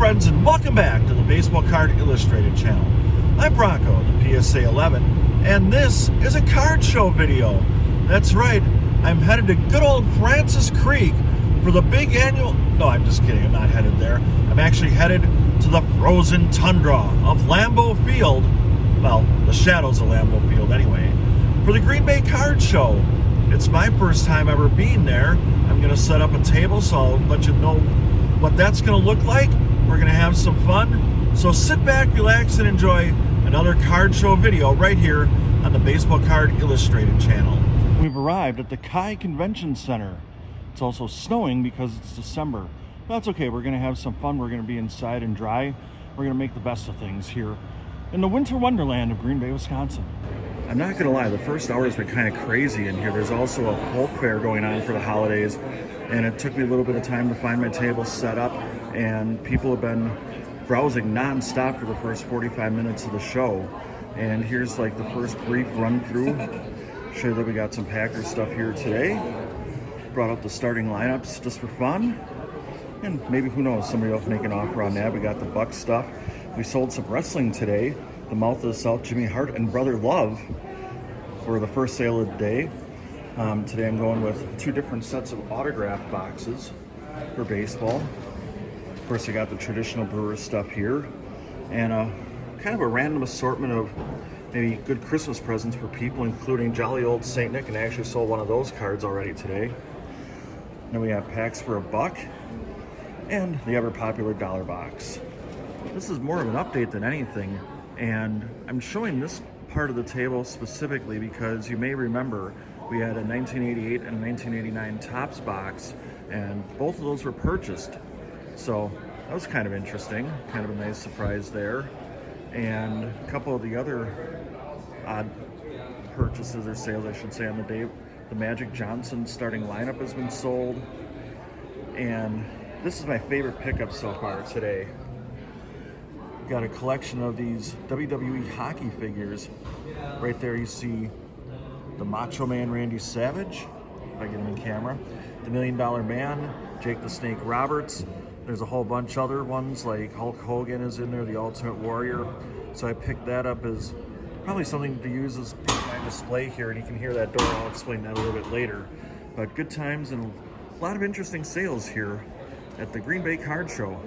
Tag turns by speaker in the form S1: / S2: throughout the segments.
S1: friends, and welcome back to the Baseball Card Illustrated channel. I'm Bronko, the PSA 11, and this is a card show video. That's right, I'm headed to good old Francis Creek for the big annual... No, I'm just kidding, I'm not headed there. I'm actually headed to the frozen tundra of Lambeau Field. Well, the shadows of Lambeau Field anyway. For the Green Bay Card Show. It's my first time ever being there. I'm going to set up a table so I'll let you know what that's going to look like. We're going to have some fun. So sit back, relax, and enjoy another card show video right here on the Baseball Card Illustrated channel. We've arrived at the Kai Convention Center. It's also snowing because it's December. That's okay, we're going to have some fun. We're going to be inside and dry. We're going to make the best of things here in the winter wonderland of Green Bay, Wisconsin. I'm not going to lie, the first hour has been kind of crazy in here. There's also a folk fair going on for the holidays, and it took me a little bit of time to find my table set up, and people have been browsing non-stop for the first 45 minutes of the show. And here's like the first brief run through. Show you that we got some Packers stuff here today. Brought up the starting lineups just for fun. And maybe, who knows, somebody else make an offer on that. We got the Buck stuff. We sold some wrestling today. The Mouth of the South, Jimmy Hart and Brother Love for the first sale of the day. Today I'm going with two different sets of autograph boxes for baseball. Of course, I got the traditional Brewers stuff here, and kind of a random assortment of maybe good Christmas presents for people, including jolly old Saint Nick, and I actually sold one of those cards already today. Then we have packs for $1 and the ever popular dollar box. This is more of an update than anything, and I'm showing this part of the table specifically because you may remember we had a 1988 and a 1989 Topps box, and both of those were purchased. So that was kind of interesting, kind of a nice surprise there. And a couple of the other odd purchases or sales, I should say, on the day. The Magic Johnson starting lineup has been sold. And this is my favorite pickup so far today. Got a collection of these WWE hockey figures. Right there you see the Macho Man Randy Savage, if I get him in camera, the $1 Million Man, Jake the Snake Roberts. There's a whole bunch other ones, like Hulk Hogan is in there, the Ultimate Warrior. So I picked that up as probably something to use as part of my display here, and you can hear that door. I'll explain that a little bit later. But good times and a lot of interesting sales here at the Green Bay Card Show.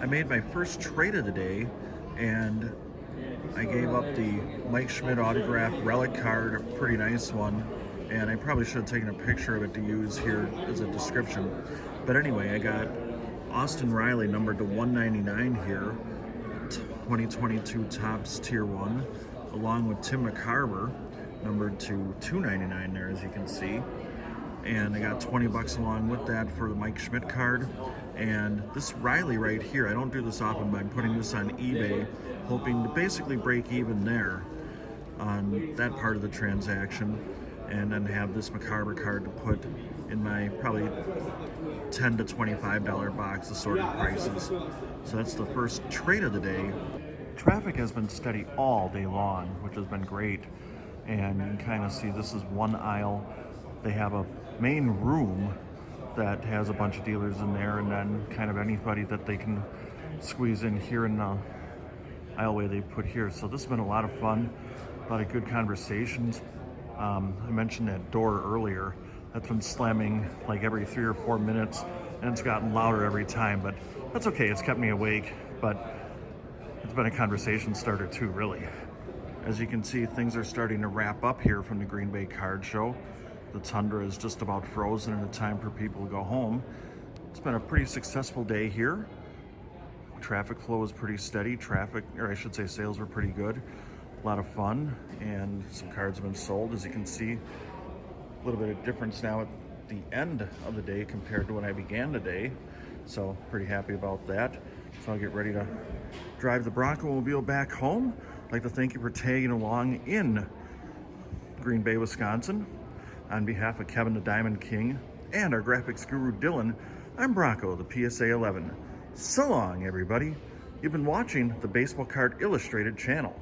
S1: I made my first trade of the day, and I gave up the Mike Schmidt autograph relic card, a pretty nice one, and I probably should have taken a picture of it to use here as a description. But anyway, I got Austin Riley numbered to 199 here, 2022 Topps Tier 1, along with Tim McCarver numbered to 299 there, as you can see. And I got $20 along with that for the Mike Schmidt card. And this Riley right here, I don't do this often, but I'm putting this on eBay, hoping to basically break even there on that part of the transaction, and then have this McCarver card to put in my probably $10 to $25 box assorted prices. So that's the first trade of the day. Traffic has been steady all day long, which has been great. And you can kind of see this is one aisle. They have a main room that has a bunch of dealers in there, and then kind of anybody that they can squeeze in here in the aisleway they put here. So this has been a lot of fun, a lot of good conversations. I mentioned that door earlier. That's been slamming like every 3 or 4 minutes, and it's gotten louder every time, but that's okay. It's kept me awake, but it's been a conversation starter too, really. As you can see, things are starting to wrap up here from the Green Bay Card Show. The Tundra is just about frozen, and it's time for people to go home. It's been a pretty successful day here. Traffic flow is pretty steady. Sales were pretty good. A lot of fun, and some cards have been sold. As you can see, a little bit of difference now at the end of the day compared to when I began the day. So pretty happy about that. So I'll get ready to drive the Bronco mobile back home. I'd like to thank you for tagging along in Green Bay, Wisconsin. On behalf of Kevin the Diamond King and our graphics guru Dylan, I'm Bronko, the PSA 11. So long, everybody. You've been watching the Baseball Card Illustrated channel.